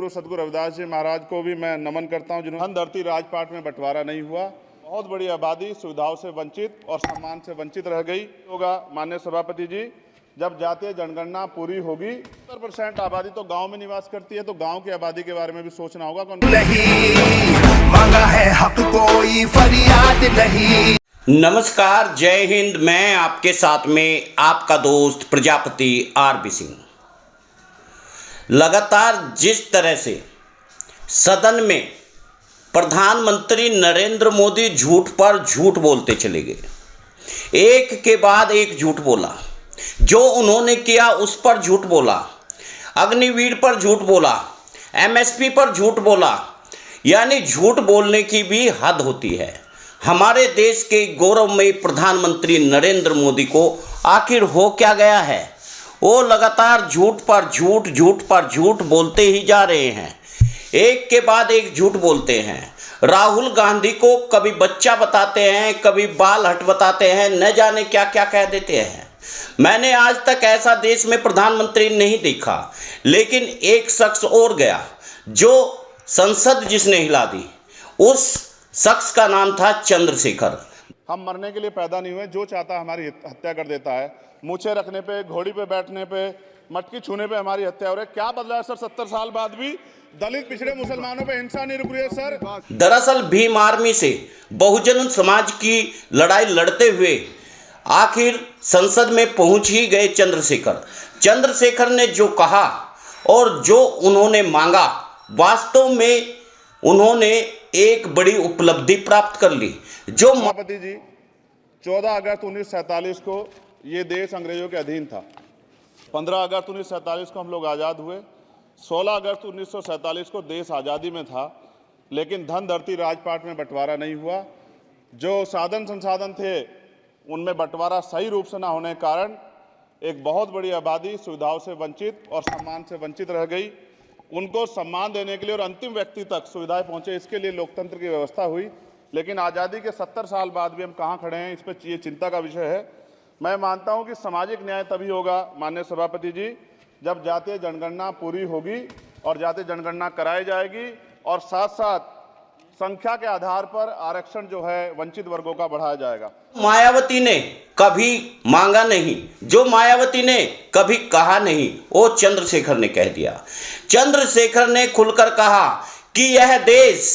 गुरु सदगुरु रविदास जी महाराज को भी मैं नमन करता हूं, जिन्होंने धन धरती राजपाट में बंटवारा नहीं हुआ। बहुत बड़ी आबादी सुविधाओं से वंचित और सम्मान से वंचित रह गई होगा। माननीय सभापति जी, जब जातीय जनगणना पूरी होगी 70% आबादी तो गांव में निवास करती है, तो गांव की आबादी के बारे में भी सोचना होगा। नहीं मांगा है हक, कोई फरियाद नहीं। नमस्कार, जय हिंद। मैं आपके साथ में आपका दोस्त प्रजापति आरबी सिंह। लगातार जिस तरह से सदन में प्रधानमंत्री नरेंद्र मोदी झूठ पर झूठ बोलते चले गए, एक के बाद एक झूठ बोला। जो उन्होंने किया उस पर झूठ बोला, अग्निवीर पर झूठ बोला, एमएसपी पर झूठ बोला। यानी झूठ बोलने की भी हद होती है। हमारे देश के गौरवमयी प्रधानमंत्री नरेंद्र मोदी को आखिर हो क्या गया है? वो लगातार झूठ पर झूठ, झूठ पर झूठ बोलते ही जा रहे हैं। एक के बाद एक झूठ बोलते हैं। राहुल गांधी को कभी बच्चा बताते हैं, कभी बाल हट बताते हैं, न जाने क्या क्या कह देते हैं। मैंने आज तक ऐसा देश में प्रधानमंत्री नहीं देखा। लेकिन एक शख्स और गया जो संसद जिसने हिला दी, उस शख्स का नाम था चंद्रशेखर। हम मरने के लिए पैदा नहीं हुए, जो चाहता हमारी हत्या कर देता है। मूछे रखने पे, घोड़ी पे बैठने पे, मटकी छूने पे हमारी हत्या हो रही है। क्या बदला है सर? 70 साल बाद भी दलित पिछड़े मुसलमानों पे हिंसा नहीं रुक रही है सर। दरअसल भीम आर्मी से बहुजन समाज की लड़ाई लड़ते हुए आखिर संसद में पहुंच ही गए चंद्रशेखर। चंद्रशेखर ने जो कहा और जो उन्होंने मांगा, वास्तव में उन्होंने एक बड़ी उपलब्धि प्राप्त कर ली। जो सभापति जी, 14 अगस्त 1947 को ये देश अंग्रेजों के अधीन था। 15 अगस्त 1947 को हम लोग आज़ाद हुए। 16 अगस्त 1947 को देश आज़ादी में था, लेकिन धन धरती राजपाट में बंटवारा नहीं हुआ। जो साधन संसाधन थे उनमें बंटवारा सही रूप से ना होने के कारण एक बहुत बड़ी आबादी सुविधाओं से वंचित और सम्मान से वंचित रह गई। उनको सम्मान देने के लिए और अंतिम व्यक्ति तक सुविधाएं पहुंचे, इसके लिए लोकतंत्र की व्यवस्था हुई। लेकिन आज़ादी के 70 साल बाद भी हम कहाँ खड़े हैं, इस पर ये चिंता का विषय है। मैं मानता हूं कि सामाजिक न्याय तभी होगा माननीय सभापति जी, जब जातीय जनगणना पूरी होगी और जातीय जनगणना कराई जाएगी और साथ साथ संख्या के आधार पर आरक्षण जो है वंचित वर्गों का बढ़ाया जाएगा। मायावती ने कभी मांगा नहीं, जो मायावती ने कभी कहा नहीं, वो चंद्रशेखर ने कह दिया। चंद्रशेखर ने खुलकर कहा कि यह देश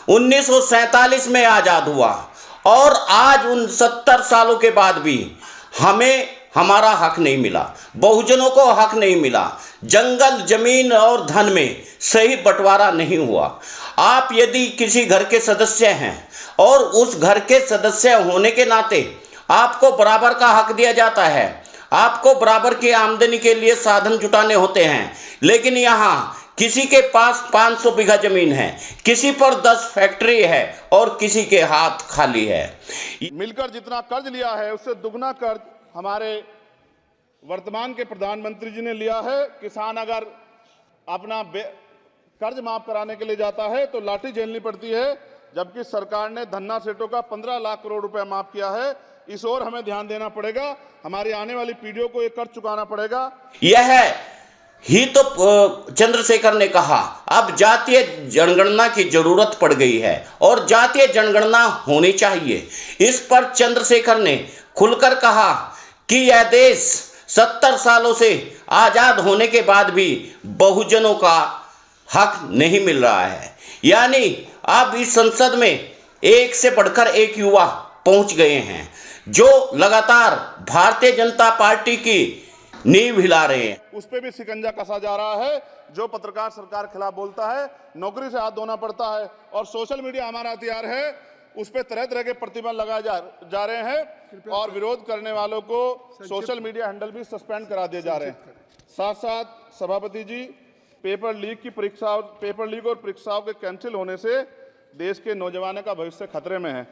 1947 में आजाद हुआ और आज उन 70 सालों के बाद भी हमें हमारा हक नहीं मिला, बहुजनों को हक नहीं मिला। जंगल, जमीन और धन में सही बंटवारा नहीं हुआ। आप यदि किसी घर के सदस्य हैं और उस घर के सदस्य होने के नाते आपको बराबर का हक दिया जाता है, आपको बराबर की आमदनी के लिए साधन जुटाने होते हैं, लेकिन यहाँ किसी के पास 500 बीघा जमीन है, किसी पर 10 फैक्ट्री है और किसी के हाथ खाली है। मिलकर जितना कर्ज लिया है उससे दुगना कर्ज हमारे वर्तमान के प्रधानमंत्री जी ने लिया है। किसान अगर अपना कर्ज माफ कराने के लिए जाता है तो लाठी झेलनी पड़ती है, जबकि सरकार ने धन्ना सेठों का 15 लाख करोड़ रुपया माफ किया है। इस ओर हमें ध्यान देना पड़ेगा, हमारी आने वाली पीढ़ियों को ये कर्ज चुकाना पड़ेगा। यह ही तो चंद्रशेखर ने कहा। अब जातीय जनगणना की जरूरत पड़ गई है और जातीय जनगणना होनी चाहिए। इस पर चंद्रशेखर ने खुलकर कहा कि यह देश 70 सालों से आजाद होने के बाद भी बहुजनों का हक नहीं मिल रहा है। यानी अब इस संसद में एक से बढ़कर एक युवा पहुंच गए हैं जो लगातार भारतीय जनता पार्टी की नींव हिला रहे हैं। उस पे भी शिकंजा कसा जा रहा है। जो पत्रकार सरकार के खिलाफ बोलता है, नौकरी से हाथ धोना पड़ता है। और सोशल मीडिया हमारा हथियार है, उस पे तरह तरह के प्रतिबंध लगाए जा रहे हैं और विरोध करने वालों को सोशल मीडिया हैंडल भी सस्पेंड करा दिए जा रहे हैं। साथ साथ सभापति जी, पेपर लीक और परीक्षाओं के कैंसिल होने से देश के नौजवानों का भविष्य खतरे में है।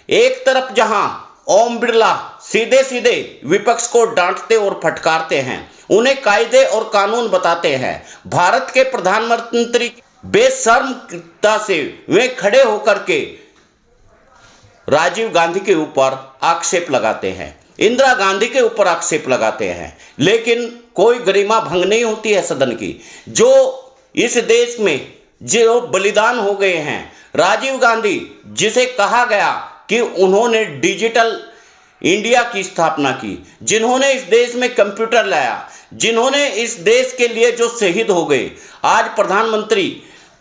एक तरफ जहां ओम बिरला सीधे सीधे विपक्ष को डांटते और फटकारते हैं, उन्हें कायदे और कानून बताते हैं, भारत के प्रधानमंत्री बेशर्मता से वे खड़े होकर के राजीव गांधी के ऊपर आक्षेप लगाते हैं, इंदिरा गांधी के ऊपर आक्षेप लगाते हैं, लेकिन कोई गरिमा भंग नहीं होती है सदन की। जो इस देश में जो बलिदान हो गए हैं, राजीव गांधी जिसे कहा गया कि उन्होंने डिजिटल इंडिया की स्थापना की, जिन्होंने इस देश में कंप्यूटर लाया, जिन्होंने इस देश के लिए जो शहीद हो गए, आज प्रधानमंत्री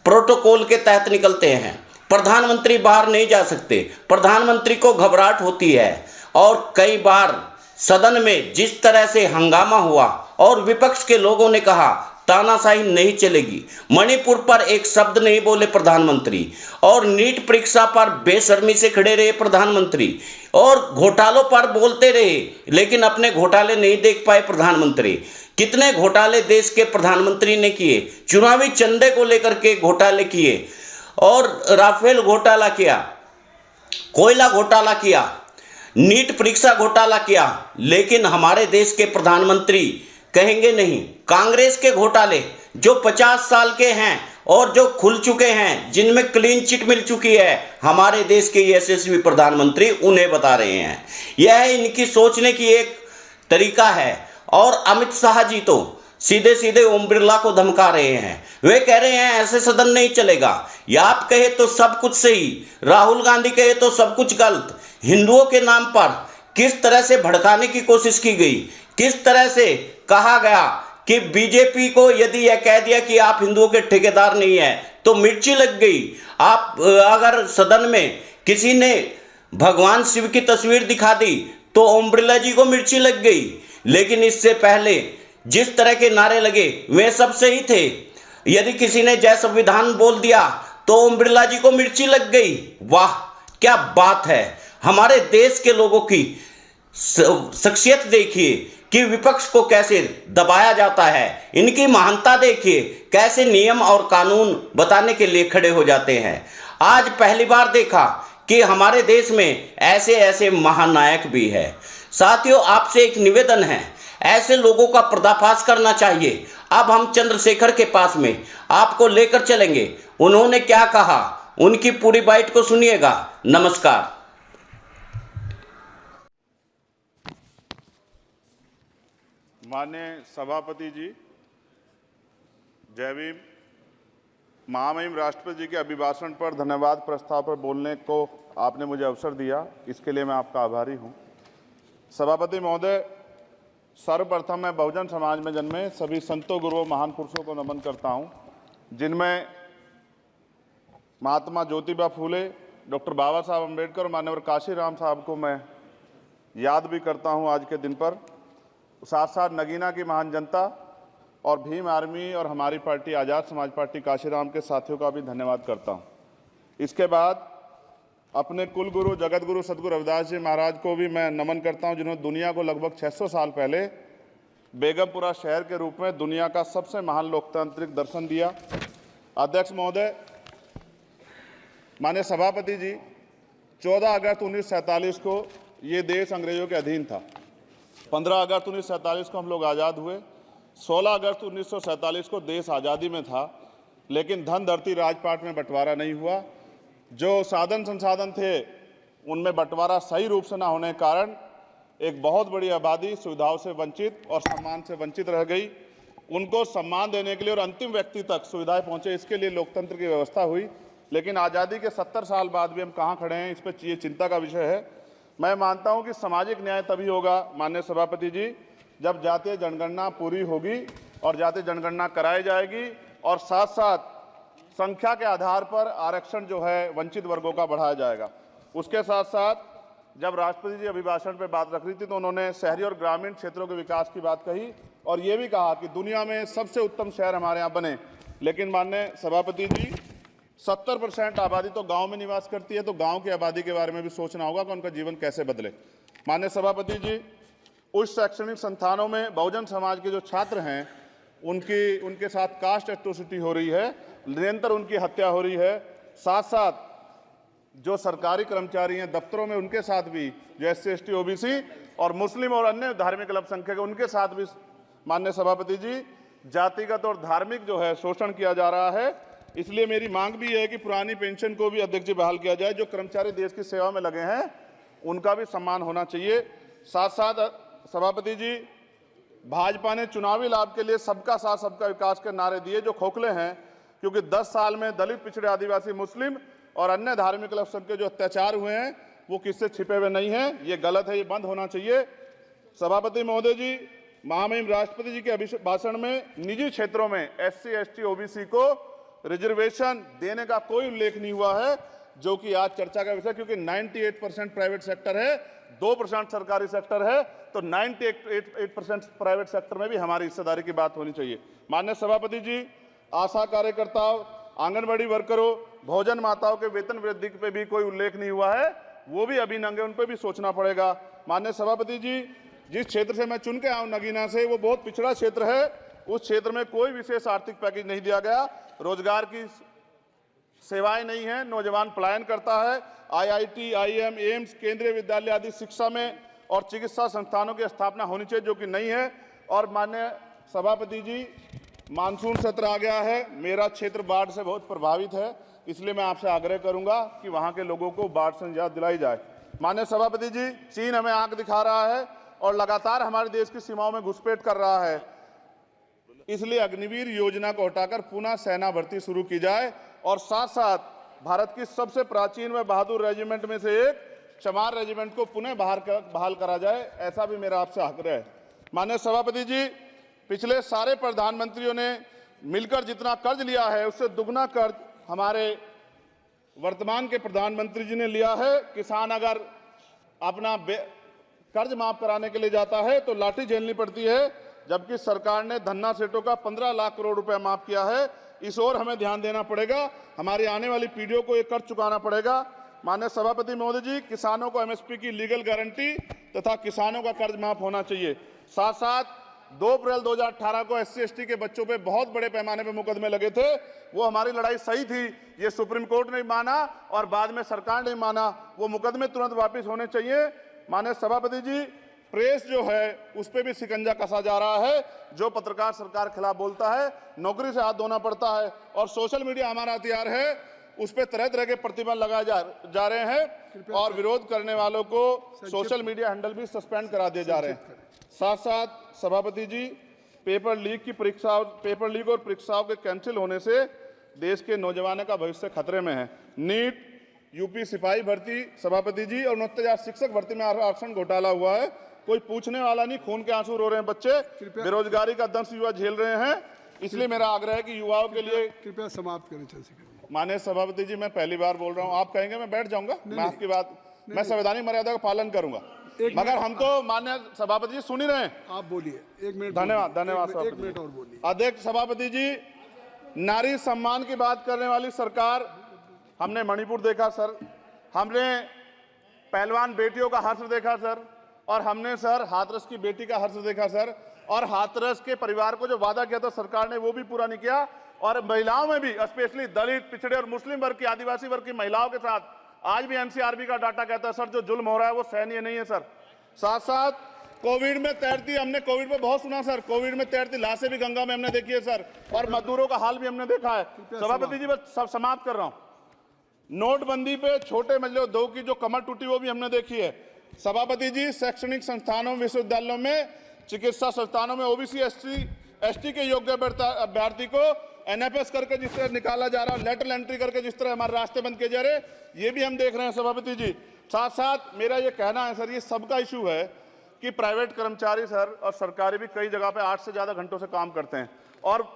प्रोटोकॉल के तहत निकलते हैं। प्रधानमंत्री बाहर नहीं जा सकते, प्रधानमंत्री को घबराहट होती है। और कई बार सदन में जिस तरह से हंगामा हुआ और विपक्ष के लोगों ने कहा तानाशाही नहीं चलेगी, मणिपुर पर एक शब्द नहीं बोले प्रधानमंत्री, और नीट परीक्षा पर बेशर्मी से खड़े रहे प्रधानमंत्री, और घोटालों पर बोलते रहे, लेकिन अपने घोटाले नहीं देख पाए प्रधानमंत्री। कितने घोटाले देश के प्रधानमंत्री ने किए, चुनावी चंदे को लेकर के घोटाले किए, और राफेल घोटाला किया, कोयला घोटाला किया, नीट परीक्षा घोटाला किया, लेकिन हमारे देश के प्रधानमंत्री कहेंगे नहीं। कांग्रेस के घोटाले जो 50 साल के हैं और जो खुल चुके हैं, जिनमें क्लीन चिट मिल चुकी है, हमारे देश के यशस्वी प्रधानमंत्री उन्हें बता रहे हैं। यह इनकी सोचने की एक तरीका है। और अमित शाह जी तो सीधे सीधे ओम बिरला को धमका रहे हैं। वे कह रहे हैं ऐसे सदन नहीं चलेगा, या आप कहे तो सब कुछ सही, राहुल गांधी कहे तो सब कुछ गलत। हिंदुओं के नाम पर किस तरह से भड़काने की कोशिश की गई, किस तरह से कहा गया कि बीजेपी को यदि यह कह दिया कि आप हिंदुओं के ठेकेदार नहीं है तो मिर्ची लग गई। आप अगर सदन में किसी ने भगवान शिव की तस्वीर दिखा दी तो ओम बिरला जी को मिर्ची लग गई। लेकिन इससे पहले जिस तरह के नारे लगे वे सब सही थे। यदि किसी ने जय संविधान बोल दिया तो ओम बिरला जी को मिर्ची लग गई। वाह, क्या बात है। हमारे देश के लोगों की शख्सियत देखिए कि विपक्ष को कैसे दबाया जाता है। इनकी महानता देखिए, कैसे नियम और कानून बताने के लिए खड़े हो जाते हैं। आज पहली बार देखा कि हमारे देश में ऐसे ऐसे महानायक भी है। साथियों, आपसे एक निवेदन है, ऐसे लोगों का पर्दाफाश करना चाहिए। अब हम चंद्रशेखर के पास में आपको लेकर चलेंगे। उन्होंने क्या कहा, उनकी पूरी बाइट को सुनिएगा। नमस्कार। माननीय सभापति जी, जय भीम। महामहिम राष्ट्रपति जी के अभिभाषण पर धन्यवाद प्रस्ताव पर बोलने को आपने मुझे अवसर दिया, इसके लिए मैं आपका आभारी हूं। सभापति महोदय, सर्वप्रथम मैं बहुजन समाज में जन्मे सभी संतों, गुरुओं, महान पुरुषों को नमन करता हूं, जिनमें महात्मा ज्योतिबा फूले, डॉक्टर बाबा साहब अम्बेडकर और मान्यवर काशीराम साहब को मैं याद भी करता हूं आज के दिन पर। साथ साथ नगीना की महान जनता और भीम आर्मी और हमारी पार्टी आज़ाद समाज पार्टी काशीराम के साथियों का भी धन्यवाद करता हूं। इसके बाद अपने कुल गुरु जगत गुरु सदगुरु रविदास जी महाराज को भी मैं नमन करता हूं, जिन्होंने दुनिया को लगभग 600 साल पहले बेगमपुरा शहर के रूप में दुनिया का सबसे महान लोकतांत्रिक दर्शन दिया। अध्यक्ष महोदय, माननीय सभापति जी, 14 अगस्त 1947 को ये देश अंग्रेजों के अधीन था। 15 अगस्त 1947 को हम लोग आज़ाद हुए। 16 अगस्त 1947 को देश आज़ादी में था, लेकिन धन धरती राजपाट में बंटवारा नहीं हुआ। जो साधन संसाधन थे उनमें बंटवारा सही रूप से न होने के कारण एक बहुत बड़ी आबादी सुविधाओं से वंचित और सम्मान से वंचित रह गई। उनको सम्मान देने के लिए और अंतिम व्यक्ति तक सुविधाएं पहुंचे, इसके लिए लोकतंत्र की व्यवस्था हुई। लेकिन आज़ादी के 70 साल बाद भी हम कहाँ खड़े हैं, इस पर ये चिंता का विषय है। मैं मानता हूं कि सामाजिक न्याय तभी होगा माननीय सभापति जी, जब जातीय जनगणना पूरी होगी और जातीय जनगणना कराई जाएगी, और साथ साथ संख्या के आधार पर आरक्षण जो है वंचित वर्गों का बढ़ाया जाएगा। उसके साथ साथ जब राष्ट्रपति जी अभिभाषण पर बात रख रही थी तो उन्होंने शहरी और ग्रामीण क्षेत्रों के विकास की बात कही और ये भी कहा कि दुनिया में सबसे उत्तम शहर हमारे यहाँ बने। लेकिन माननीय सभापति जी, 70% आबादी तो गांव में निवास करती है, तो गांव की आबादी के बारे में भी सोचना होगा कि उनका जीवन कैसे बदले। माननीय सभापति जी, उच्च शैक्षणिक संस्थानों में बहुजन समाज के जो छात्र हैं उनके साथ कास्ट एट्रोसिटी हो रही है, निरंतर उनकी हत्या हो रही है। साथ साथ जो सरकारी कर्मचारी हैं दफ्तरों में, उनके साथ भी जो SC ST OBC और मुस्लिम और अन्य धार्मिक अल्पसंख्यक है, उनके साथ भी माननीय सभापति जी जातिगत और धार्मिक जो है शोषण किया जा रहा है। इसलिए मेरी मांग भी है कि पुरानी पेंशन को भी अध्यक्ष जी बहाल किया जाए। जो कर्मचारी देश की सेवा में लगे हैं उनका भी सम्मान होना चाहिए। साथ साथ सभापति जी, भाजपा ने चुनावी लाभ के लिए सबका साथ सबका विकास के नारे दिए जो खोखले हैं, क्योंकि 10 साल में दलित, पिछड़े, आदिवासी, मुस्लिम और अन्य धार्मिक अल्पसंख्यक के जो अत्याचार हुए हैं वो किससे छिपे हुए नहीं हैं। ये गलत है, ये बंद होना चाहिए। सभापति महोदय जी, महामहिम राष्ट्रपति जी के भाषण में निजी क्षेत्रों में SC, ST, OBC को रिजर्वेशन देने का कोई उल्लेख नहीं हुआ है, जो कि आज चर्चा का विषय, क्योंकि 98% प्राइवेट सेक्टर है, 2% सरकारी सेक्टर है, तो 98% प्राइवेट सेक्टर में भी हमारी हिस्सेदारी की बात होनी चाहिए। माननीय सभापति जी, आशा कार्यकर्ताओं, आंगनबाड़ी वर्करों, भोजन माताओं के वेतन वृद्धि पे भी कोई उल्लेख नहीं हुआ है, वो भी अभी नंगे, उन पर भी सोचना पड़ेगा। माननीय सभापति जी, जिस क्षेत्र से मैं चुन के आऊँ नगीना से, वो बहुत पिछड़ा क्षेत्र है, उस क्षेत्र में कोई विशेष आर्थिक पैकेज नहीं दिया गया, रोजगार की सेवाएं नहीं है, नौजवान पलायन करता है। IIT, IIM, एम्स, केंद्रीय विद्यालय आदि शिक्षा में और चिकित्सा संस्थानों की स्थापना होनी चाहिए, जो कि नहीं है। और माननीय सभापति जी, मानसून सत्र आ गया है, मेरा क्षेत्र बाढ़ से बहुत प्रभावित है, इसलिए मैं आपसे आग्रह करूंगा कि वहां के लोगों को बाढ़ से निजात दिलाई जाए। माननीय सभापति जी, चीन हमें आंख दिखा रहा है और लगातार हमारे देश की सीमाओं में घुसपैठ कर रहा है, इसलिए अग्निवीर योजना को हटाकर पुनः सेना भर्ती शुरू की जाए और साथ साथ भारत की सबसे प्राचीन व बहादुर रेजिमेंट में से एक चमार रेजिमेंट को पुनः बहाल करा जाए, ऐसा भी मेरा आपसे आग्रह है। माननीय सभापति जी, पिछले सारे प्रधानमंत्रियों ने मिलकर जितना कर्ज लिया है उससे दुगना कर्ज हमारे वर्तमान के प्रधानमंत्री जी ने लिया है। किसान अगर अपना कर्ज माफ कराने के लिए जाता है तो लाठी झेलनी पड़ती है, जबकि सरकार ने धन्ना सेठों का 15 लाख करोड़ रुपए माफ किया है। इस ओर हमें ध्यान देना पड़ेगा, हमारी आने वाली पीढ़ियों को ये कर्ज चुकाना पड़ेगा। माननीय सभापति महोदय जी, किसानों को MSP की लीगल गारंटी तथा किसानों का कर्ज माफ होना चाहिए। साथ साथ 2 अप्रैल 2018 को SC, ST के बच्चों पे बहुत बड़े पैमाने पे मुकदमे लगे थे, वो हमारी लड़ाई सही थी, ये सुप्रीम कोर्ट ने माना और बाद में सरकार ने माना, वो मुकदमे तुरंत वापस होने चाहिए। माननीय सभापति जी, प्रेस जो है उस पर भी शिकंजा कसा जा रहा है, जो पत्रकार सरकार के खिलाफ बोलता है नौकरी से हाथ धोना पड़ता है, और सोशल मीडिया हमारा हथियार है, उस पर तरह तरह के प्रतिबंध लगाए जा रहे हैं और विरोध करने वालों को सोशल मीडिया हैंडल भी सस्पेंड करा दिए जा रहे हैं। साथ साथ सभापति जी, पेपर लीक और परीक्षाओं के कैंसिल होने से देश के नौजवानों का भविष्य खतरे में है। नीट, यूपी सिपाही भर्ती सभापति जी और 69,000 शिक्षक भर्ती में आरक्षण घोटाला हुआ है, कोई पूछने वाला नहीं, खून के आंसू रो रहे हैं बच्चे, बेरोजगारी का दंश युवा झेल रहे हैं, इसलिए मेरा आग्रह है कि युवाओं के लिए कृपया समाप्त करें। चंद्रशेखर, माननीय सभापति जी, मैं पहली बार बोल रहा हूं, आप कहेंगे मैं बैठ जाऊंगा, मैं आपकी बात, मैं संवैधानिक मर्यादा का पालन करूंगा, मगर हम तो माननीय सभापति जी सुन ही रहे हैं। आप बोलिए, 1 मिनट। धन्यवाद, धन्यवाद। 1 मिनट और बोलिए। अध्यक्ष सभापति जी, नारी सम्मान की बात करने वाली सरकार, हमने मणिपुर देखा सर, हमने पहलवान बेटियों का हर्ष देखा सर, और हमने सर हाथरस की बेटी का हर्ष देखा सर, और हाथरस के परिवार को जो वादा किया था सरकार ने वो भी पूरा नहीं किया, और महिलाओं में भी, स्पेशली दलित, पिछड़े और मुस्लिम वर्ग की, आदिवासी वर्ग की महिलाओं के साथ आज भी NCRB का डाटा कहता है सर जो जुल्म हो रहा है वो सहनीय नहीं है सर। साथ साथ कोविड में तैरती, हमने कोविड में बहुत सुना सर, कोविड में तैरती लाशें भी गंगा में हमने देखी है सर, और मजदूरों का हाल भी हमने देखा है। सभापति जी, बस सब समाप्त कर रहा हूं, नोटबंदी पे छोटे मजले उद्योग की जो कमर टूटी वो भी हमने देखी है। सभापति जी, शैक्षणिक संस्थानों, विश्वविद्यालयों में, चिकित्सा संस्थानों में OBC, ST के योग्य अभ्यर्थी को NFS करके जिस तरह निकाला जा रहा है, लेटरल एंट्री करके जिस तरह हमारे रास्ते बंद किए जा रहे, ये भी हम देख रहे हैं सभापति जी। साथ साथ मेरा ये कहना है सर, ये सबका इशू है कि प्राइवेट कर्मचारी सर और सरकारी भी कई जगह पे 8 से ज़्यादा घंटों से काम करते हैं, और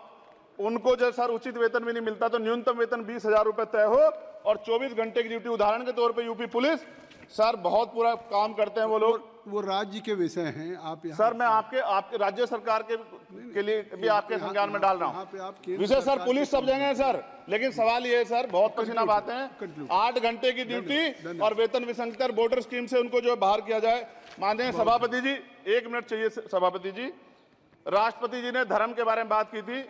उनको जो सर उचित वेतन भी नहीं मिलता, तो न्यूनतम वेतन 20,000 रुपये तय हो और 24 घंटे की ड्यूटी। उदाहरण के तौर पे यूपी पुलिस सर बहुत पूरा काम करते हैं वो लोग, वो राज्य के विषय हैं। आप सर मैं आपके राज्य सरकार के लिए भी आपके संज्ञान में डाल रहा हूँ विषय सर, पुलिस सब जगह है सर, लेकिन सवाल ये है सर, बहुत पसीना बातें हैं, 8 घंटे की ड्यूटी और वेतन विसंगति, वोटर स्कीम से उनको जो है बाहर किया जाए। माननीय सभापति जी, 1 मिनट चाहिए सभापति जी, राष्ट्रपति जी ने धर्म के बारे में बात की थी,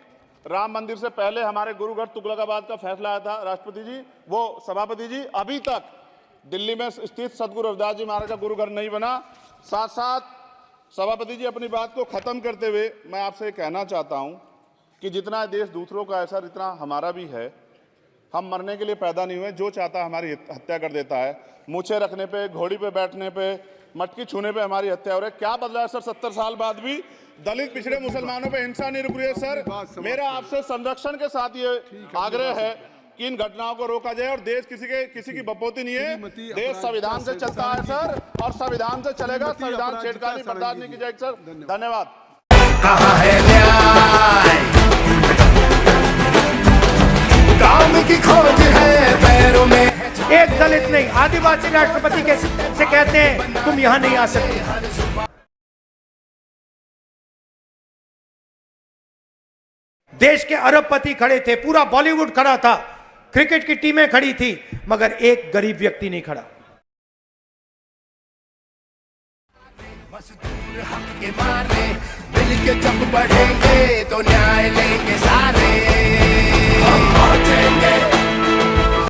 राम मंदिर से पहले हमारे गुरुघर तुगलकाबाद का फैसला आया था राष्ट्रपति जी, वो सभापति जी अभी तक दिल्ली में स्थित सदगुरु रविदास जी महाराज का गुरुघर नहीं बना। साथ साथ सभापति जी, अपनी बात को खत्म करते हुए मैं आपसे कहना चाहता हूं कि जितना देश दूसरों का है सर, इतना हमारा भी है। हम मरने के लिए पैदा नहीं हुए, जो चाहता है हमारी हत्या कर देता है। मूछें रखने पे, घोड़ी पे बैठने पे, मटकी छूने पे हमारी हत्या हो रही है। क्या बदला है सर? 70 साल बाद भी दलित पिछड़े मुसलमानों पे हिंसा नहीं रुक रही है सर। मेरा आपसे संरक्षण के साथ ये आग्रह है कि इन घटनाओं को रोका जाए। और देश किसी की बपोती नहीं है, देश संविधान से चलता है सर, और संविधान से चलेगा। संविधान छेड़खानी बर्दाश्त नहीं की जाएगी सर। धन्यवाद। कहाँ है न्याय, काम की खोज है पैरों में। एक दलित नहीं, आदिवासी राष्ट्रपति से कहते हैं तुम यहां नहीं आ सकते। देश के अरबपति खड़े थे, पूरा बॉलीवुड खड़ा था, क्रिकेट की टीमें खड़ी थी, मगर एक गरीब व्यक्ति नहीं खड़ा। मजदूर हक के मारे मिलके जब बढ़ेंगे तो न्याय लेंगे सारे। हम पहुंचेंगे।